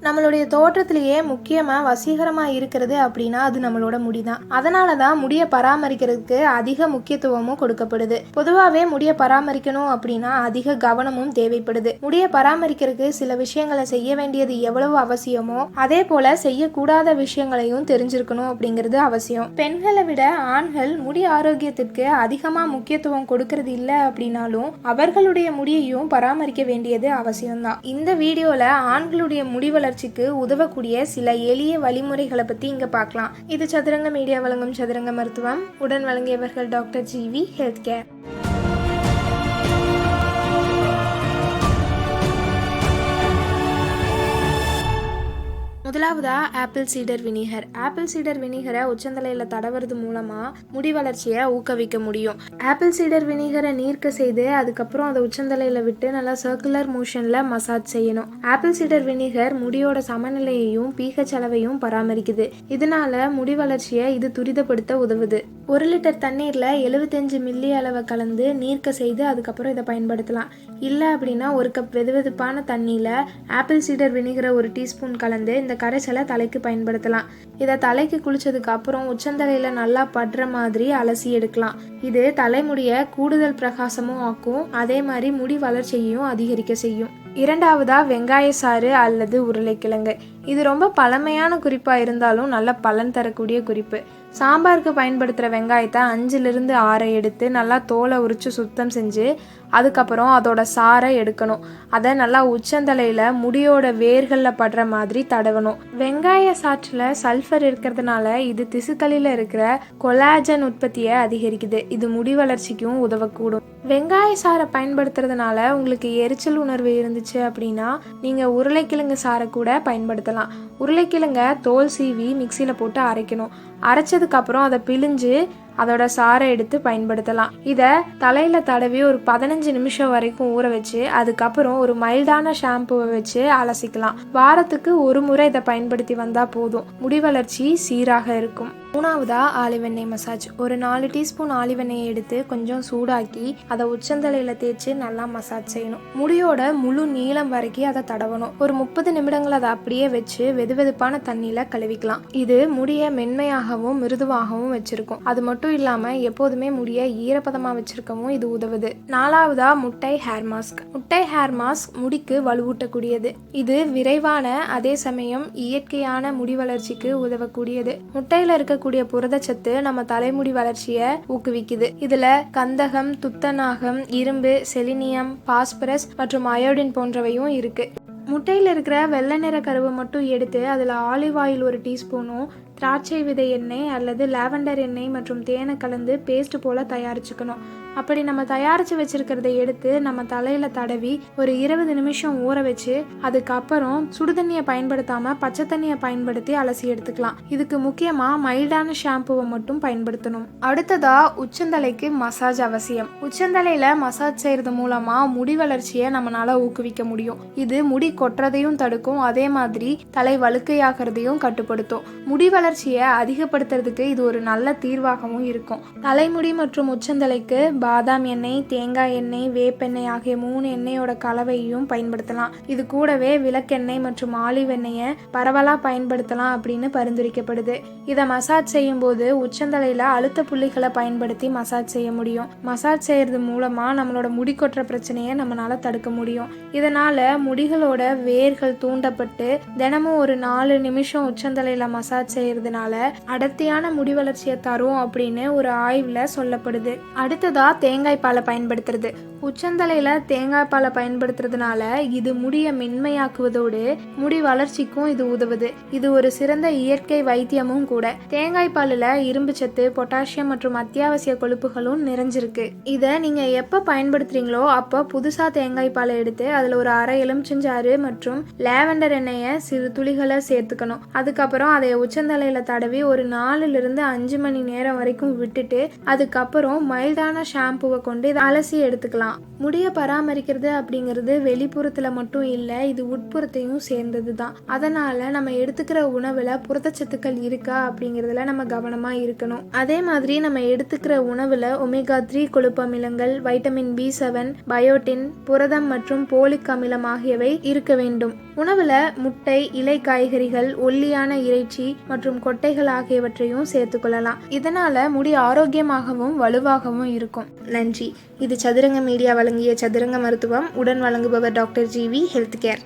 நம்மளுடைய தோற்றத்திலேயே முக்கியமாக வசீகரமாக இருக்கிறது அப்படின்னா அது நம்மளோட முடி தான். அதனால தான் முடியை பராமரிக்கிறதுக்கு அதிக முக்கியத்துவமும் கொடுக்கப்படுது. பொதுவாகவே முடியை பராமரிக்கணும் அப்படின்னா அதிக கவனமும் தேவைப்படுது. முடியை பராமரிக்கிறதுக்கு சில விஷயங்களை செய்ய வேண்டியது எவ்வளவு அவசியமோ அதே போல செய்யக்கூடாத விஷயங்களையும் தெரிஞ்சிருக்கணும் அப்படிங்கிறது அவசியம். பெண்களை விட ஆண்கள் முடி ஆரோக்கியத்திற்கு அதிகமாக முக்கியத்துவம் கொடுக்கறது இல்லை அப்படின்னாலும் அவர்களுடைய முடியையும் பராமரிக்க வேண்டியது அவசியம்தான். இந்த வீடியோவில் ஆண்களுடைய முடி வளர்ச்சிக்கு உதவக்கூடிய சில எளிய வழிமுறைகளை பற்றி இங்கே பார்க்கலாம். இது சதுரங்க மீடியா வழங்கும் சதுரங்க மருத்துவம். உடன் வழங்கியவர்கள் டாக்டர் ஜிவி ஹெல்த் கேர். முதலாவதா apple cider vinegar. Apple cider வினிகரை உச்சந்தலையில் தடவுறது மூலமாக முடி வளர்ச்சியை ஊக்குவிக்க முடியும். ஆப்பிள் சீடர் வினிகரை நீர்க்க செய்து அதுக்கப்புறம் அதை உச்சந்தலையில் விட்டு நல்லா சர்க்குலர் மோஷனில் மசாஜ் செய்யணும். ஆப்பிள் சீடர் வினிகர் முடியோட சமநிலையையும் pH அளவையும் பராமரிக்குது. இதனால முடி வளர்ச்சியை இது துரிதப்படுத்த உதவுது. 1 லிட்டர் தண்ணீரில் 75 மில்லி அளவை கலந்து நீர்க்க செய்து அதுக்கப்புறம் இதை பயன்படுத்தலாம். இல்லை அப்படின்னா 1 கப் வெதுவெதுப்பான தண்ணியில் ஆப்பிள் சீடர் வினிகரை 1 டீஸ்பூன் கலந்து இந்த கரைசலை தலைக்கு பயன்படுத்தலாம். இதை தலைக்கு குளிச்சதுக்கு அப்புறம் உச்சந்தலையில் நல்லா படுற மாதிரி அலசி எடுக்கலாம். இது தலைமுடியை கூடுதல் பிரகாசமும் ஆக்கும், அதே மாதிரி முடி வளர்ச்சியையும் அதிகரிக்க செய்யும். இரண்டாவதா வெங்காய சாறு அல்லது உருளைக்கிழங்கு. இது ரொம்ப பழமையான குறிப்பாக இருந்தாலும் நல்ல பலன் தரக்கூடிய குறிப்பு. சாம்பாருக்கு பயன்படுத்துகிற வெங்காயத்தை 5லிருந்து 6 எடுத்து நல்லா தோலை உரித்து சுத்தம் செஞ்சு அதுக்கப்புறம் அதோட சாறை எடுக்கணும். அதை நல்லா உச்சந்தலையில் முடியோட வேர்களில் படுற மாதிரி தடவணும். வெங்காய சாற்றில் சல்ஃபர் இருக்கிறதுனால இது திசுக்களில் இருக்கிற கொலாஜன் உற்பத்தியை அதிகரிக்குது. இது முடி வளர்ச்சிக்கும் உதவக்கூடும். வெங்காய சாறை பயன்படுத்துறதுனால உங்களுக்கு எரிச்சல் உணர்வு இருந்துச்சு அப்படின்னா நீங்கள் உருளைக்கிழங்கு சாறை கூட பயன்படுத்தலாம். உருளைக்கிழங்கை தோல் சீவி மிக்சியில் போட்டு அரைக்கணும். அரைச்சதுக்கப்புறம் அதை பிழிஞ்சு அதோட சாறை எடுத்து பயன்படுத்தலாம். இதை தலையில் தடவி ஒரு 15 நிமிஷம் வரைக்கும் ஊற வச்சு அதுக்கப்புறம் ஒரு மைல்டான ஷாம்புவை வச்சு அலசிக்கலாம். வாரத்துக்கு 1 முறை இதை பயன்படுத்தி வந்தால் போதும். முடி வளர்ச்சி சீராக இருக்கும். மூணாவதா ஆலிவெண்ணெய் மசாஜ். ஒரு 4 டீஸ்பூன் ஆலிவெண்ணெயை எடுத்து கொஞ்சம் சூடாக்கி அதை உச்சந்தலையில் தேய்ச்சி நல்லா மசாஜ் செய்யணும். முடியோட முழு நீளம் வரைக்கும் அதை தடவணும். ஒரு 30 நிமிடங்கள் அதை அப்படியே வச்சு வெதுவெதுப்பான தண்ணியில் கழுவிக்கலாம். இது முடியை மென்மையாகவும் மிருதுவாகவும் வச்சிருக்கும். அது மட்டும் இல்லாமல் எப்போதுமே முடியை ஈரப்பதமாக வச்சிருக்கவும் இது உதவுது. நாலாவதா முட்டை ஹேர் மாஸ்க். முட்டை ஹேர் மாஸ்க் முடிக்கு வலுவூட்டக்கூடியது. இது விரைவான அதே சமயம் இயற்கையான முடி வளர்ச்சிக்கு உதவக்கூடியது. முட்டையில் இருக்கக்கூடிய புரதச்சத்து நம்ம தலைமுடி வளர்ச்சியை ஊக்குவிக்குது. இதுல கந்தகம், துத்தநாகம், இரும்பு, செலினியம், பாஸ்பரஸ் மற்றும் அயோடின் போன்றவையும் இருக்கு. முட்டையில் இருக்கிற வெள்ளை நிற கருவை மட்டும் எடுத்து அதில் ஆலிவ் ஆயில் 1 டீஸ்பூனும் திராட்சை விதை எண்ணெய் அல்லது லாவெண்டர் எண்ணெய் மற்றும் தேனை கலந்து பேஸ்ட் போல தயாரிச்சுக்கணும். அப்படி நம்ம தயாரித்து வச்சிருக்கிறத எடுத்து நம்ம தலையில் தடவி ஒரு 20 நிமிஷம் ஊற வச்சு அதுக்கப்புறம் சுடுதண்ணியை பயன்படுத்தாமல் பச்சை தண்ணியை பயன்படுத்தி அலசி எடுத்துக்கலாம். இதுக்கு முக்கியமாக மைல்டான ஷாம்புவை மட்டும் பயன்படுத்தணும். அடுத்ததா உச்சந்தலைக்கு மசாஜ் அவசியம். உச்சந்தலையில் மசாஜ் செய்கிறது மூலமாக முடி வளர்ச்சியை நம்மளால ஊக்குவிக்க முடியும். இது முடி கொட்டுறதையும் தடுக்கும், அதே மாதிரி தலை வழுக்கையாகிறதையும் கட்டுப்படுத்தும். முடி வளர்ச்சியை அதிகப்படுத்துறதுக்கு இது ஒரு நல்ல தீர்வாகவும் இருக்கும். தலைமுடி மற்றும் உச்சந்தலைக்கு பாதாம் எண்ணெய், தேங்காய் எண்ணெய், வேப்பெண்ணெய் ஆகிய 3 எண்ணெயோட கலவையும் பயன்படுத்தலாம். இது கூடவே விளக்கெண்ணெய் மற்றும் ஆலிவ் எண்ணெயை பரவலாக பயன்படுத்தலாம் அப்படின்னு பரிந்துரைக்கப்படுது. இதை மசாஜ் செய்யும் போது உச்சந்தலையில் அழுத்த புள்ளிகளை பயன்படுத்தி மசாஜ் செய்ய முடியும். மசாஜ் செய்யறது மூலமா நம்மளோட முடி கொட்டுற பிரச்சனையை நம்மளால தடுக்க முடியும். இதனால முடிகளோட வேர்கள் தூண்டப்பட்டு தினமும் ஒரு 4 நிமிஷம் உச்சந்தலையில் மசாஜ் செய்யறதுனால அடர்த்தியான முடி வளர்ச்சியை தரும் அப்படின்னு ஒரு ஆய்வுல சொல்லப்படுது. அடுத்ததா தேங்காய் பாலை பயன்படுத்துறது. உச்சந்தலையில் தேங்காய் பாலை பயன்படுத்துறதுனால இது முடியை மென்மையாக்குவதோடு முடி வளர்ச்சிக்கும் இது உதவுது. இது ஒரு சிறந்த இயற்கை வைத்தியமும் கூட. தேங்காய் பாலில் இரும்பு சத்து, பொட்டாசியம் மற்றும் அத்தியாவசிய கொழுப்புகளும் நிறைஞ்சிருக்கு. இதை நீங்கள் எப்போ பயன்படுத்துறீங்களோ அப்போ புதுசாக தேங்காய் பாலை எடுத்து அதில் ஒரு அரை எலுமிச்சஞ்சாறு மற்றும் லாவெண்டர் எண்ணெயை சிறு துளிகளை சேர்த்துக்கணும். அதுக்கப்புறம் அதை உச்சந்தலையில் தடவி ஒரு 4லிருந்து 5 மணி நேரம் வரைக்கும் விட்டுட்டு அதுக்கப்புறம் மைல்டான ஷாம்புவை கொண்டு இதை அலசி எடுத்துக்கலாம். முடியை பராமரிக்கிறது அப்படிங்கிறது வெளிப்புறத்துல மட்டும் இல்லை, இது உட்புறத்தையும் சேர்ந்தது தான். அதனால நம்ம எடுத்துக்கிற உணவுல புரதச்சத்துக்கள் இருக்கா அப்படிங்கிறதுல நம்ம கவனமா இருக்கணும். அதே மாதிரி நம்ம எடுத்துக்கிற உணவுல ஒமேகா 3 கொழுப்பு அமிலங்கள், வைட்டமின் B7, பயோட்டின், புரதம் மற்றும் போலிக் அமிலம் ஆகியவை இருக்க வேண்டும். உணவில் முட்டை, இலை காய்கறிகள், ஒல்லியான இறைச்சி மற்றும் கொட்டைகள் ஆகியவற்றையும் சேர்த்துக்கொள்ளலாம். இதனால் முடி ஆரோக்கியமாகவும் வலுவாகவும் இருக்கும். நன்றி. இது சதுரங்க மீடியா வழங்கிய சதுரங்க மருத்துவம். உடன் வழங்குபவர் டாக்டர் ஜிவி ஹெல்த் கேர்.